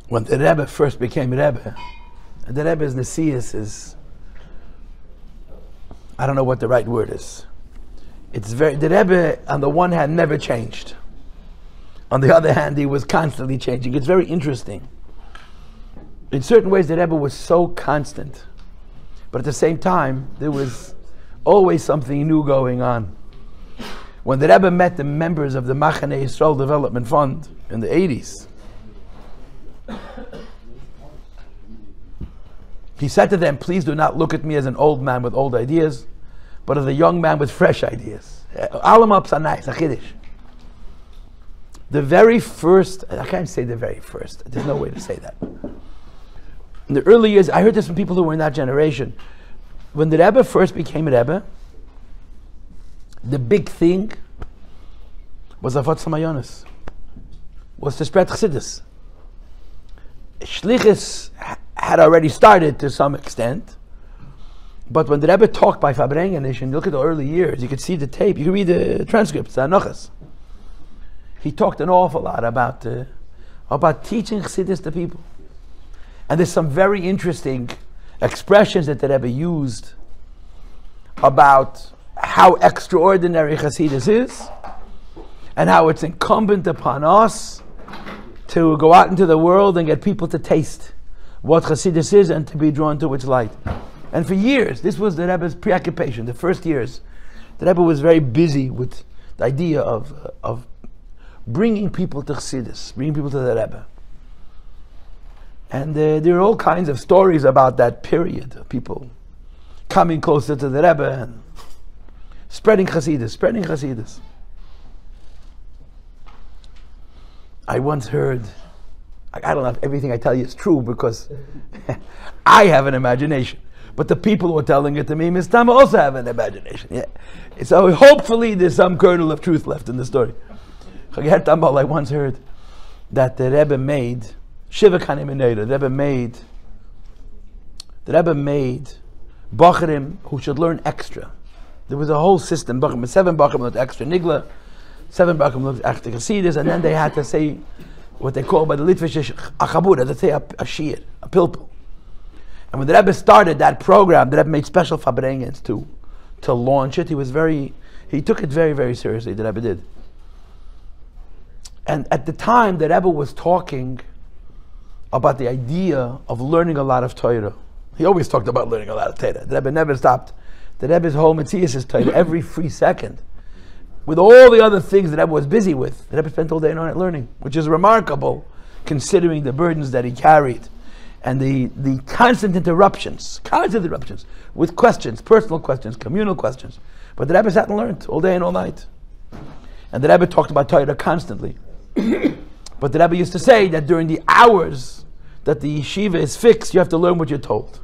when the Rebbe first became Rebbe, the Rebbe's Nesius is, I don't know what the right word is. The Rebbe, on the one hand, never changed. On the other hand, he was constantly changing. It's very interesting. In certain ways, the Rebbe was so constant. But at the same time, there was always something new going on. When the Rebbe met the members of the Machane Yisrael Development Fund in the 80s, he said to them, please do not look at me as an old man with old ideas, but as a young man with fresh ideas. The very first, I can't say the very first, there's no way to say that. In the early years, I heard this from people who were in that generation. When the Rebbe first became a Rebbe, the big thing was wabts, was to spread Chassidus. Shlichus had already started to some extent, but when the Rebbe talked by Farbrengen, and you look at the early years, you could see the tape, you could read the transcripts, the Anochas. He talked an awful lot about teaching Chassidus to people. And there's some very interesting expressions that the Rebbe used about how extraordinary Chassidus is, and how it's incumbent upon us to go out into the world and get people to taste what Chassidus is and to be drawn to its light. And for years, this was the Rebbe's preoccupation. The first years, the Rebbe was very busy with the idea of bringing people to Chassidus, bringing people to the Rebbe. And there are all kinds of stories about that period of people coming closer to the Rebbe and spreading Chassidus. I once heard, I don't know if everything I tell you is true because I have an imagination, but the people who are telling it to me, Mistama, also have an imagination. Yeah. So hopefully there's some kernel of truth left in the story. I once heard that the Rebbe made Shiva Kanim, the Rebbe made Bacharim who should learn extra. There was a whole system. 7 Bacharim learned extra Nigla, 7 Bacharim learned extra Chassidus, and then they had to say what they call by the Litvish a chabura, they say a shir, a pilpul. And when the Rebbe started that program, the Rebbe made special Farbrengens to launch it. He took it very, very seriously, the Rebbe did. And at the time, the Rebbe was talking about the idea of learning a lot of Torah. He always talked about learning a lot of Torah. The Rebbe never stopped. The Rebbe's whole Metzius is Torah every free second. With all the other things the Rebbe was busy with, the Rebbe spent all day and all night learning, which is remarkable considering the burdens that he carried and the constant interruptions with questions, personal questions, communal questions. But the Rebbe sat and learned all day and all night. And the Rebbe talked about Torah constantly. But the Rebbe used to say that during the hours that the yeshiva is fixed, you have to learn what you're told.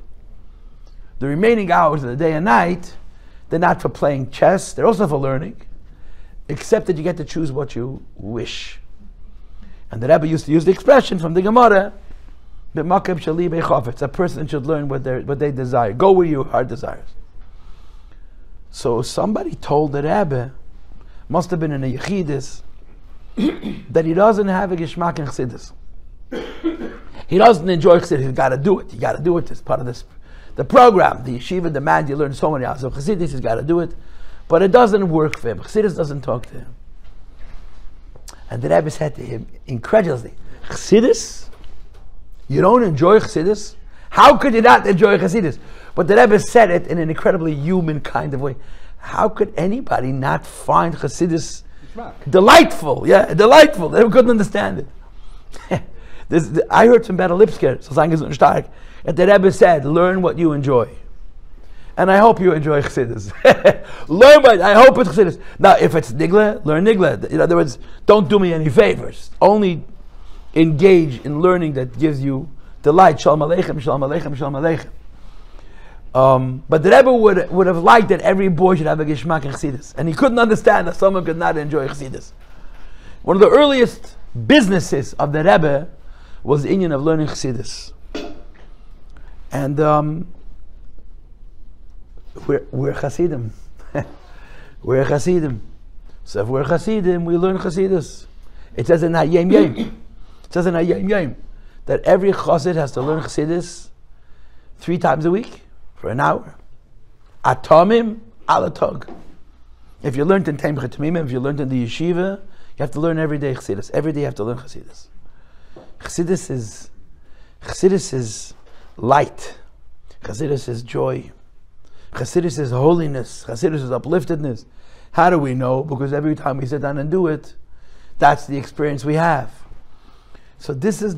The remaining hours of the day and night, they're not for playing chess, they're also for learning, except that you get to choose what you wish. And the Rebbe used to use the expression from the Gemara, a person should learn what they desire. Go where your heart desires. So somebody told the Rebbe, must have been in a Yechidus, that he doesn't have a Geshmak in Chassidus. He doesn't enjoy Chassidus. He's got to do it. You got to do it as part of the program. The yeshiva demands you learn so many hours of Chassidus. He's got to do it, but it doesn't work for him. Chassidus doesn't talk to him. And the Rebbe said to him incredulously, Chassidus? You don't enjoy Chassidus? How could you not enjoy Chassidus? But the Rebbe said it in an incredibly human kind of way. How could anybody not find Chassidus delightful? Yeah, delightful. They couldn't understand it. I heard from Better Lipsker, so sang is stark, that the Rebbe said, learn what you enjoy. And I hope you enjoy Chassidus. Learn what, I hope it's Chassidus. Now, if it's Nigla, learn Nigla. In other words, don't do me any favors. Only engage in learning that gives you delight. Shalom Aleichem, Shalom Aleichem, Shalom Aleichem. But the Rebbe would have liked that every boy should have a Geshmak in Chassidus. And he couldn't understand that someone could not enjoy Chassidus. One of the earliest businesses of the Rebbe was the union of learning Chassidus. And we're Chassidim. We're Chassidim. So if we're Chassidim, we learn Chassidus. It says in Hayem Yem. that every chassid has to learn Chassidus 3 times a week for an hour. Atomim alatog. If you learned in Taim Chetamim, if you learned in the yeshiva, you have to learn every day Chassidus. Every day you have to learn Chassidus. Chassidus is light. Chassidus is joy. Chassidus is holiness. Chassidus is upliftedness. How do we know? Because every time we sit down and do it, that's the experience we have. So this is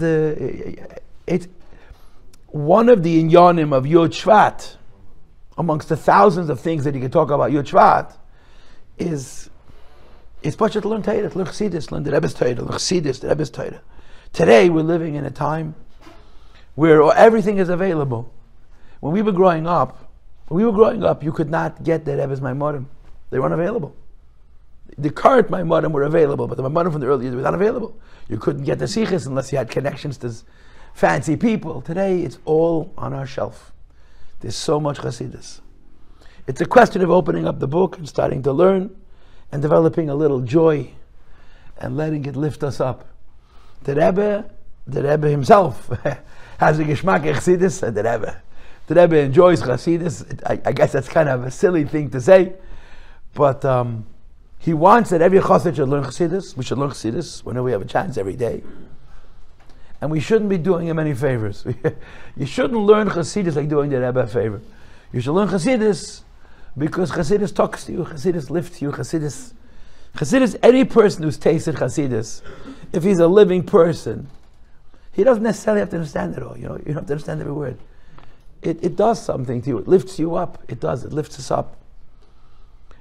it's one of the inyanim of Yod Shvat, amongst the thousands of things that you can talk about Yod Shvat, is Pashat to learn Torah, to learn Chassidus, learn the Rebbe's Torah, learn Chassidus, the Rebbe's Torah. Today we're living in a time where everything is available. When we were growing up, you could not get the Rebbe's Maimorim. They weren't available. The current Maimorim were available, but the Maimorim from the early years were not available. You couldn't get the Sichos unless you had connections to fancy people. Today it's all on our shelf. There's so much Chassidus. It's a question of opening up the book and starting to learn and developing a little joy and letting it lift us up. The Rebbe himself has a geschmack of Chassidus, and the Rebbe enjoys Chassidus. I guess that's kind of a silly thing to say, but he wants that every chassid should learn Chassidus. We should learn Chassidus whenever we have a chance, every day. And we shouldn't be doing him any favors. You shouldn't learn Chassidus like doing the Rebbe a favor. You should learn Chassidus because Chassidus talks to you, Chassidus lifts you, Chassidus, any person who's tasted Chassidus, if he's a living person, he doesn't necessarily have to understand it all. You don't have to understand every word. It does something to you. It lifts you up. It lifts us up.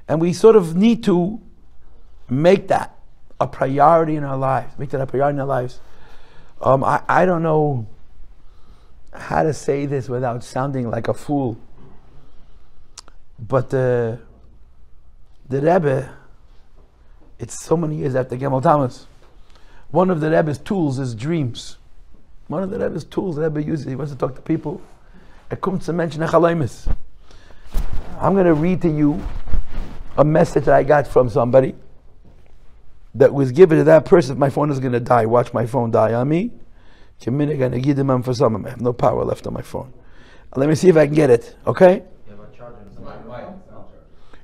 And we sort of need to make that a priority in our lives. I don't know how to say this without sounding like a fool, but the Rebbe, it's so many years after Gemel Tammuz, one of the Rebbe's tools is dreams. One of the Rebbe's tools the Rebbe uses, he wants to talk to people. It comes to mention a chalamis. I'm going to read to you a message that I got from somebody that was given to that person. If my phone is going to die, watch my phone die on me. I have no power left on my phone. Let me see if I can get it, okay?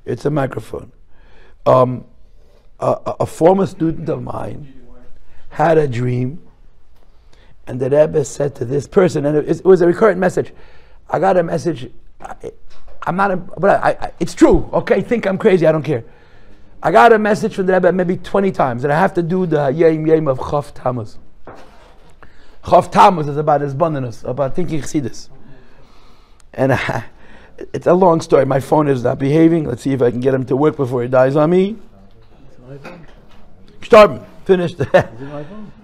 It's a microphone. A former student of mine had a dream, and the Rebbe said to this person, and it was a recurrent message. I got a message. It's true. Okay, think I'm crazy. I don't care. I got a message from the Rebbe maybe 20 times that I have to do the Yom of Chav Tammuz. Chav Tammuz is about his abundance, about thinking Chassidus. And it's a long story. My phone is not behaving. Let's see if I can get him to work before he dies on me. Start. Finished.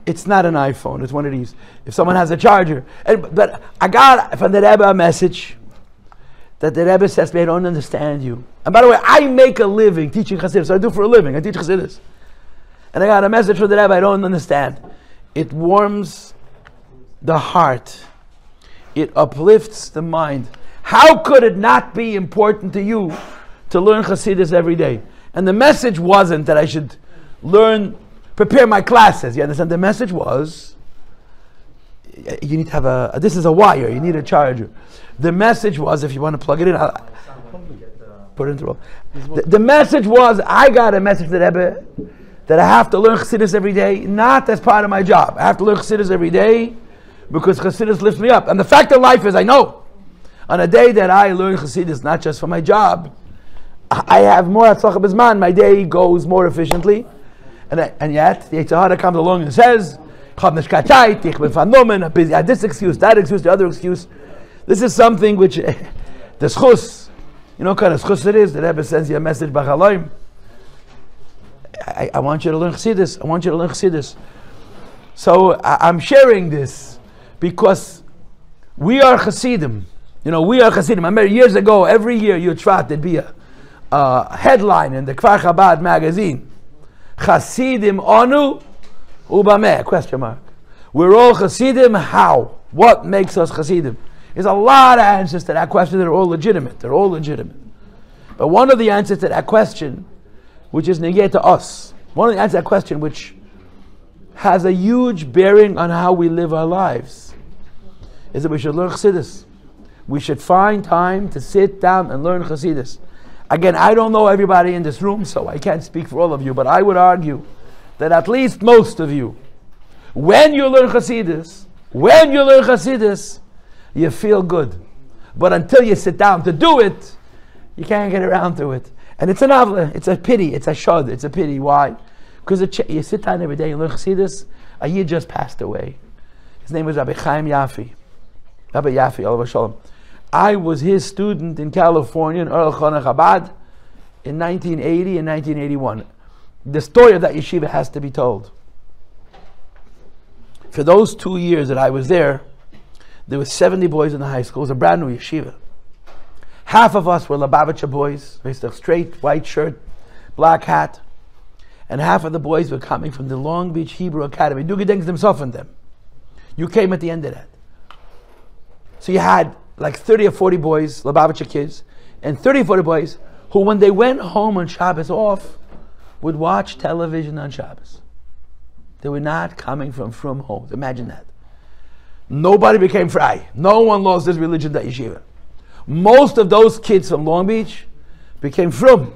It's not an iPhone. It's one of these. If someone has a charger. But I got from the Rebbe a message that the Rebbe says, I don't understand you. And by the way, I make a living teaching Chassidus. So I do for a living. I teach Chassidus. And I got a message from the Rebbe, I don't understand. It warms the heart. It uplifts the mind. How could it not be important to you to learn Chassidus every day? And the message wasn't that I should prepare my classes. You understand? The message was, you need to have this is a wire, you need a charger. The message was, if you want to plug it in, put it into roll. The message was, I got a message to the Rebbe that I have to learn Chassidus every day, not as part of my job. I have to learn Chassidus every day because Chassidus lifts me up. And the fact of life is, I know, on a day that I learn Chassidus, not just for my job, I have more atzlacha b'zman. My day goes more efficiently. And yet, the Yitzhahara comes along and says, this excuse, that excuse, the other excuse. This is something which, the schus, you know what kind of schus it is? The Rebbe sends you a message, B'chaloim. I want you to learn Chassidus. I want you to learn Chassidus. So I'm sharing this because we are Chassidim. We are Chassidim. I remember years ago, every year, Yud Shvat, there'd be a headline in the Kfar Chabad magazine. Chassidim Onu Ubameh? Question mark. We're all Chassidim. How? What makes us Chassidim? There's a lot of answers to that question that are all legitimate. They're all legitimate. But one of the answers to that question, which is negate to us, one of the answers to that question, which has a huge bearing on how we live our lives, is that we should learn Chassidus. We should find time to sit down and learn Chassidus. Again, I don't know everybody in this room, so I can't speak for all of you, but I would argue that at least most of you, when you learn Chassidus, you feel good. But until you sit down to do it, you can't get around to it. And it's an avla, it's a pity, it's a shod, it's a pity. Why? Because you sit down every day and learn Chassidus. A Yid just passed away. His name was Rabbi Chaim Yafi. Rabbi Yafi, Olav Shalom. I was his student in California, in Earl Chana Chabad, in 1980 and 1981. The story of that yeshiva has to be told. For those 2 years that I was there were 70 boys in the high school. It was a brand new yeshiva. Half of us were Lubavitcher boys, with a straight white shirt, black hat, and half of the boys were coming from the Long Beach Hebrew Academy. Du gedenkst himself in them. You came at the end of that. So you had like 30 or 40 boys, Lubavitcher kids, and 30 or 40 boys who, when they went home on Shabbos off, would watch television on Shabbos. They were not coming from homes. Imagine that. Nobody became fry. No one lost his religion at yeshiva. Most of those kids from Long Beach became frum,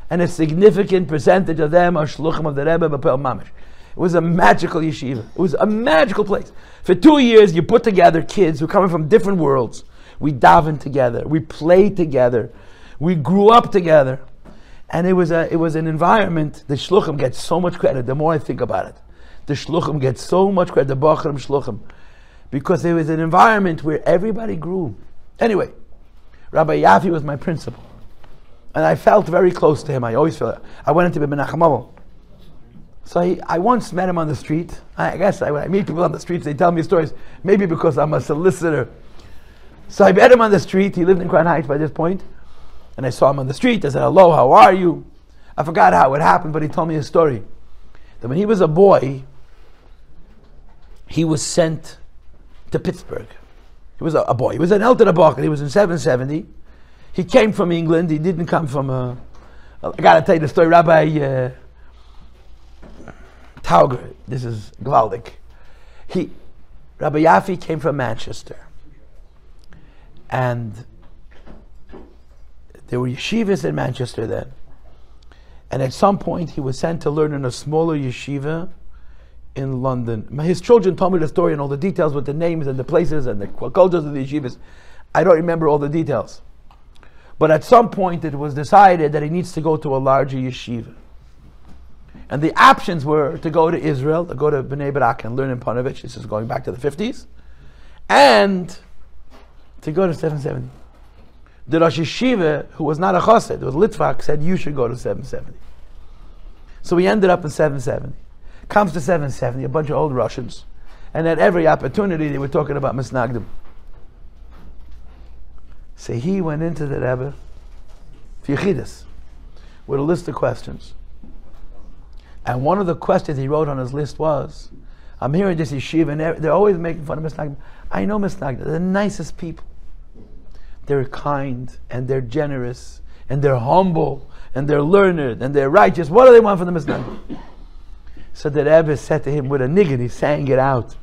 and a significant percentage of them are shluchim of the Rebbe b'pel mamish. It was a magical yeshiva. It was a magical place. For 2 years, you put together kids who are coming from different worlds. We davened together. We played together. We grew up together. And it was an environment. The shluchim gets so much credit. The more I think about it, the shluchim gets so much credit. The bachrim shluchim, because it was an environment where everybody grew. Anyway, Rabbi Yafi was my principal, and I felt very close to him. I always felt. I went into Menachem Avil. So I once met him on the street. I guess when I meet people on the streets, they tell me stories. Maybe because I'm a solicitor. So I met him on the street. He lived in Crown Heights by this point. And I saw him on the street. I said, hello, how are you? I forgot how it happened, but he told me a story. That when he was a boy, he was sent to Pittsburgh. He was a boy. He was an Elton Abach. He was in 770. He came from England. He didn't come from I got to tell you the story. Rabbi Tauger. This is Gvaldik. Rabbi Yafi came from Manchester. And there were yeshivas in Manchester then. And at some point he was sent to learn in a smaller yeshiva in London. His children told me the story and all the details with the names and the places and the cultures of the yeshivas. I don't remember all the details. But at some point it was decided that he needs to go to a larger yeshiva. And the options were to go to Israel, to go to Bnei Brak and learn in Panovich. This is going back to the 50s. And to go to 770. The Rosh Yeshiva, who was not a Chassid, it was Litvak, said you should go to 770. So we ended up in 770. Comes to 770, a bunch of old Russians, and at every opportunity they were talking about Misnagdim. So he went into the Rebbe, Chassidus, with a list of questions. And one of the questions he wrote on his list was, I'm here in this yeshiva, and they're always making fun of Misnagdim. I know Misnagdim, they're the nicest people. They're kind, and they're generous, and they're humble, and they're learned, and they're righteous. What do they want from the Misnagdim? So the Rebbe said to him with a niggin, he sang it out.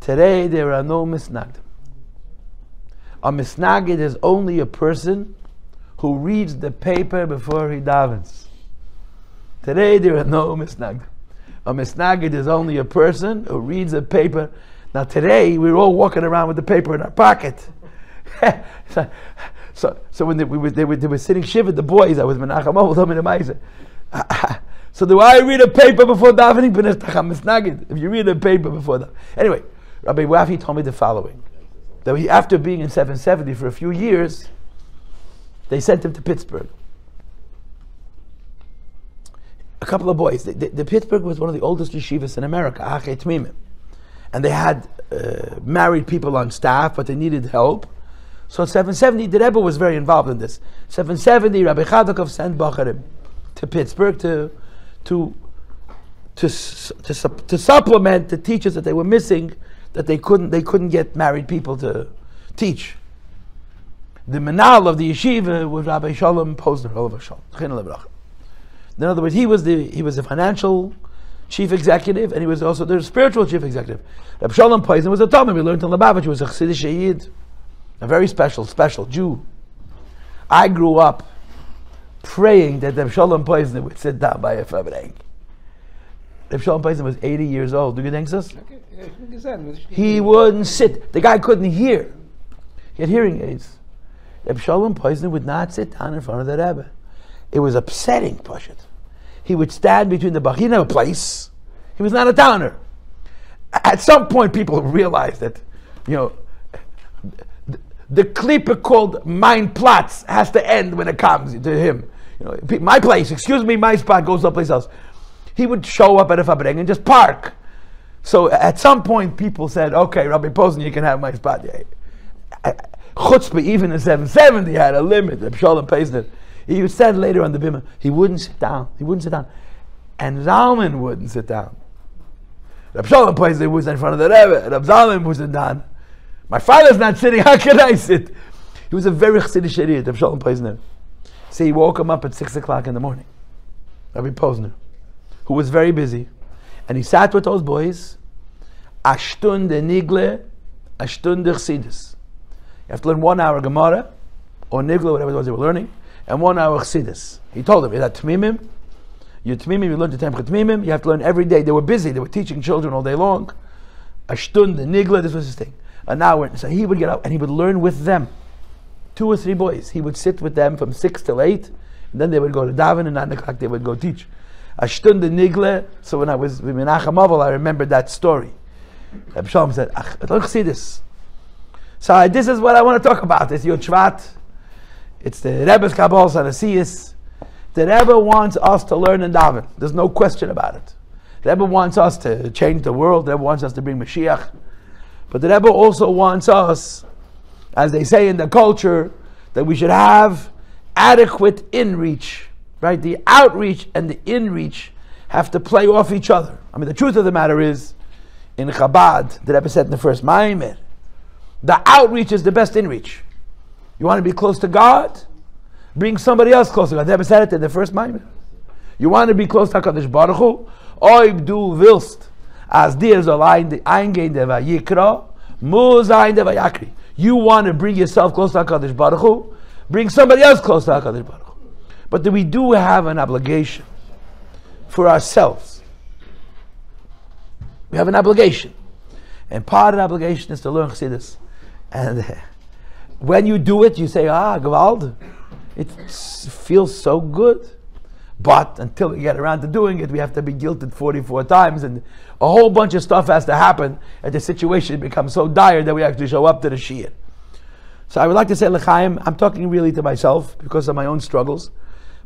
Today there are no Misnagdim. A Misnagid is only a person who reads the paper before he davens. Today there are no Misnagdim. A Misnagid is only a person who reads a paper. Now today we're all walking around with the paper in our pocket. so when they were sitting shiva, the boys, I was Menachem Avil, told me the Ma'aser. So do I read a paper before davening? If you read a paper before that. Anyway, Rabbi Yafi told me the following. That after being in 770 for a few years, they sent him to Pittsburgh. A couple of boys. The Pittsburgh was one of the oldest yeshivas in America, Achet Tmimim. And they had married people on staff, but they needed help. So in 770, the Rebbe was very involved in this. 770, Rabbi Chadokov sent Bacharim to Pittsburgh to supplement the teachers that they were missing, that they couldn't get married people to teach. The menal of the yeshiva was Rabbi Shalom Posner. In other words, he was the financial chief executive, and he was also the spiritual chief executive. Reb Shalom Poizner was a Talmud. We learned in Lubavitch. He was a Chassidish Yid, a very special Jew. I grew up praying that Reb Shalom Poizner would sit down by a Farbrengen. Reb Shalom Poizner was 80 years old. Do you think so? He wouldn't sit. The guy couldn't hear. He had hearing aids. Reb Shalom Poizner would not sit down in front of the Rebbe. It was upsetting, Pashut. He would stand between the Bach. He didn't have a place. He was not a downer. At some point, people realized that, the klipa called Mein Platz has to end when it comes to him. My place, excuse me, my spot goes someplace else. He would show up at a Farbrengen and just park. So at some point, people said, okay, Rabbi Posen, you can have my spot. Chutzpah, even in 770, had a limit. Reb Shalom Poizner. He said later on the Bima, he wouldn't sit down. And Zalman wouldn't sit down. Reb Shalom Poizner was in front of the Rebbe. Reb Zalman wasn't down. My father's not sitting, how can I sit? He was a very Chassidish idiot, Reb Shalom Poizner. So he woke him up at 6 o'clock in the morning. Rabbi Posner, who was very busy. And he sat with those boys. A stunde nigle, a stunde Chassidus. You have to learn 1 hour Gemara, or nigle, whatever it was they were learning, and 1 hour Chassidus. He told them, you're Tmimim, you learn to Temcha Tmimim, you have to learn every day. They were busy, they were teaching children all day long. A stunde nigle, this was his thing. An hour. So he would get up and he would learn with them. 2 or 3 boys. He would sit with them from 6 till 8, and then they would go to daven, and 9 o'clock they would go teach. A stunde nigle. So when I was with Menachem Aval, I remembered that story. Reb Shalom said, "Don't see this." So this is what I want to talk about. It's Yod Shvat. It's the Rebbe's Kabbalah Sanasiyas. The Rebbe wants us to learn and daven. There's no question about it. The Rebbe wants us to change the world. The Rebbe wants us to bring Mashiach. But the Rebbe also wants us, as they say in the culture, that we should have adequate inreach. Right? The outreach and the inreach have to play off each other. I mean, the truth of the matter is, in Chabad, the Rebbe said in the first Maimer, the outreach is the best inreach. You want to be close to God? Bring somebody else close to God. The Rebbe said it in the first Maimer. You want to be close to HaKadosh Baruch Hu? Oib du willst, as dir soll eingehen der Vayikra, mu sein der Vayakri. You want to bring yourself close to HaKadosh Baruch Hu? Bring somebody else close to HaKadosh Baruch Hu. But we do have an obligation for ourselves. We have an obligation. And part of the obligation is to learn Chassidus. And when you do it, you say, Gewalt. It feels so good. But until we get around to doing it, we have to be guilted 44 times. And a whole bunch of stuff has to happen. And the situation becomes so dire that we actually show up to the Shia. So I would like to say, L'chaim, I'm talking really to myself because of my own struggles.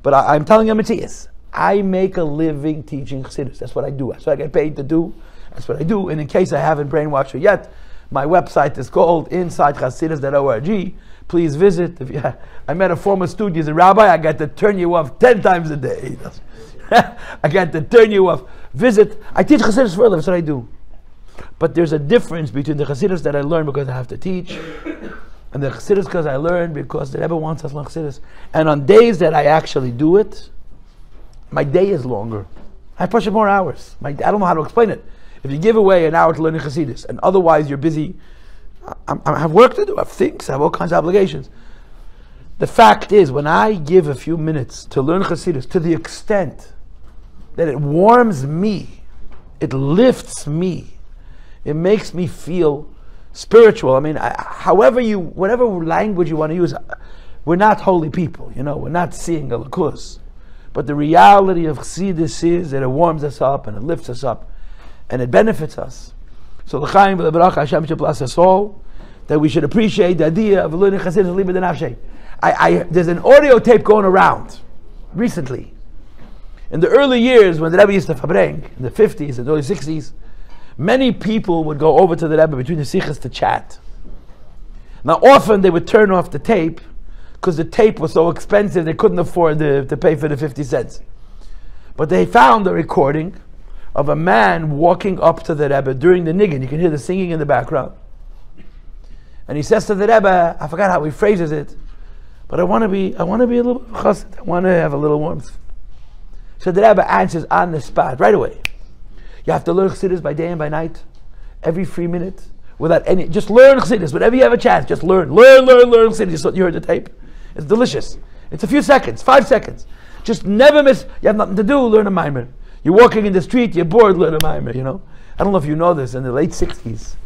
But I'm telling you, Matthias, I make a living teaching Chassidus. That's what I do. That's what I get paid to do. That's what I do. And in case I haven't brainwashed you yet, my website is called InsideChassidus.org. Please visit. I met a former student. He's a rabbi. I got to turn you off 10 times a day. I got to turn you off. Visit. I teach Chassidus for a living. That's what I do. But there's a difference between the Chassidus that I learn because I have to teach, and the Chassidus because I learn because the Rebbe wants us to learn Chassidus. And on days that I actually do it, my day is longer. I push it more hours. I don't know how to explain it. If you give away an hour to learning Chassidus, and otherwise you're busy, I have work to do, I have things, I have all kinds of obligations. The fact is, when I give a few minutes to learn Chassidus, to the extent that it warms me, it lifts me, it makes me feel spiritual. I mean, whatever language you want to use, we're not holy people, we're not seeing a lakus. But the reality of Chassidus is that it warms us up and it lifts us up and it benefits us. So l'chaim v'lebracha Hashem should bless us all, that we should appreciate the idea of learning Chassidus liba denafshe. There's an audio tape going around recently. In the early years when the Rebbe used to Farbrengen, in the 50s and early 60s, many people would go over to the Rebbe between the sichas to chat. Now often they would turn off the tape because the tape was so expensive they couldn't afford to pay for the 50 cents. But they found a recording of a man walking up to the Rebbe during the niggin. You can hear the singing in the background. And he says to the Rebbe, I forgot how he phrases it, but I want to be a little chassid. I want to have a little warmth. So the Rebbe answers on the spot, right away. You have to learn Chassidus by day and by night, every free minute, without any. Just learn Chassidus whenever you have a chance. Just learn Chassidus. You heard the tape. It's delicious. It's a few seconds, 5 seconds. Just never miss. You have nothing to do. Learn a mimer. You're walking in the street. You're bored. Learn a mimer. You know. I don't know if you know this. In the late '60s,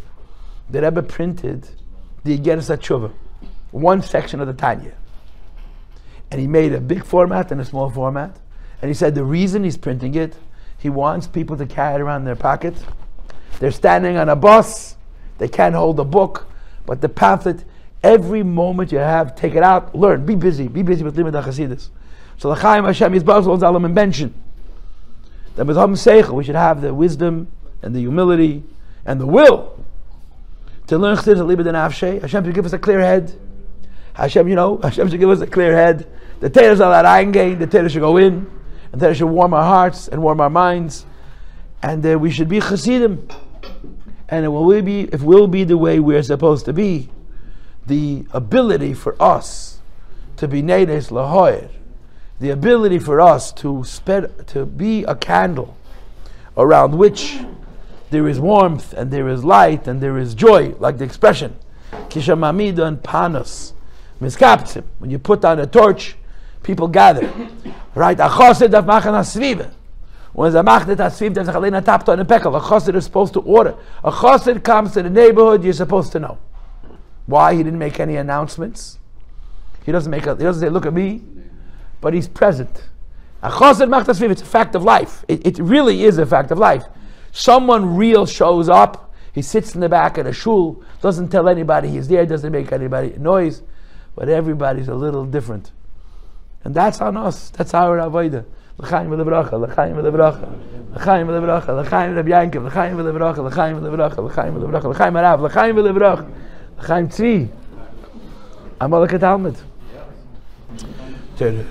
the Rebbe printed the Igeres HaTshuva, one section of the Tanya, and he made a big format and a small format. And he said the reason he's printing it, he wants people to carry it around in their pocket. They're standing on a bus. They can't hold a book, but the pamphlet. Every moment you have, take it out, learn, be busy with Limud HaChassidus. So the Chaim Hashem Yisbarach Zalman mentioned that with Ham Seichel we should have the wisdom and the humility and the will to learn Chassidus and Libed and Avshay. Hashem should give us a clear head. Hashem should give us a clear head. The Torah shall not eingehen, the Torah should go in, and the Torah should warm our hearts and warm our minds, and we should be Chassidim. And if we'll be the way we're supposed to be, the ability for us to be Neides Lahoyer, the ability for us to be a candle around which there is warmth and there is light and there is joy, like the expression Kishamamida and Panos Miskaptzim. When you put down a torch, people gather. Right? A chassid of machan hasviva. When the machnet hasviv, there's a chalena tapto and a pekel. A chassid is supposed to order. A chassid comes to the neighborhood, you're supposed to know. Why? He didn't make any announcements. He doesn't say, look at me, but he's present. A chassid machan hasviv, it's a fact of life. It really is a fact of life. Someone real shows up, he sits in the back of a shul, doesn't tell anybody he's there, doesn't make anybody noise, but everybody's a little different. And that's on us. That's our avodah. L'chaim v'levracha, l'chaim v'levracha, l'chaim v'levracha, l'chaim Rabbi Yankiv, l'chaim v'levracha, l'chaim v'levracha, l'chaim v'levracha, l'chaim Arav, l'chaim v'levracha, l'chaim Tzvi. Amalek Talmud. Good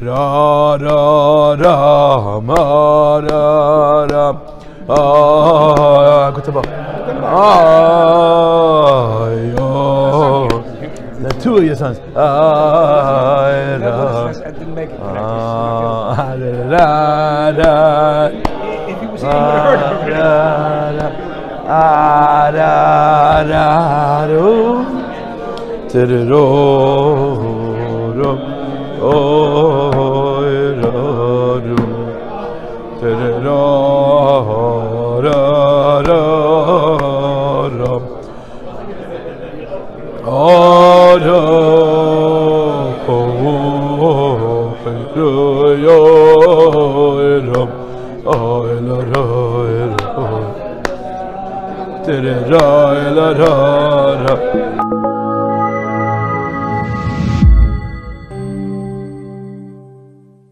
the two of your sons. I didn't make it. If he was here, he would have heard.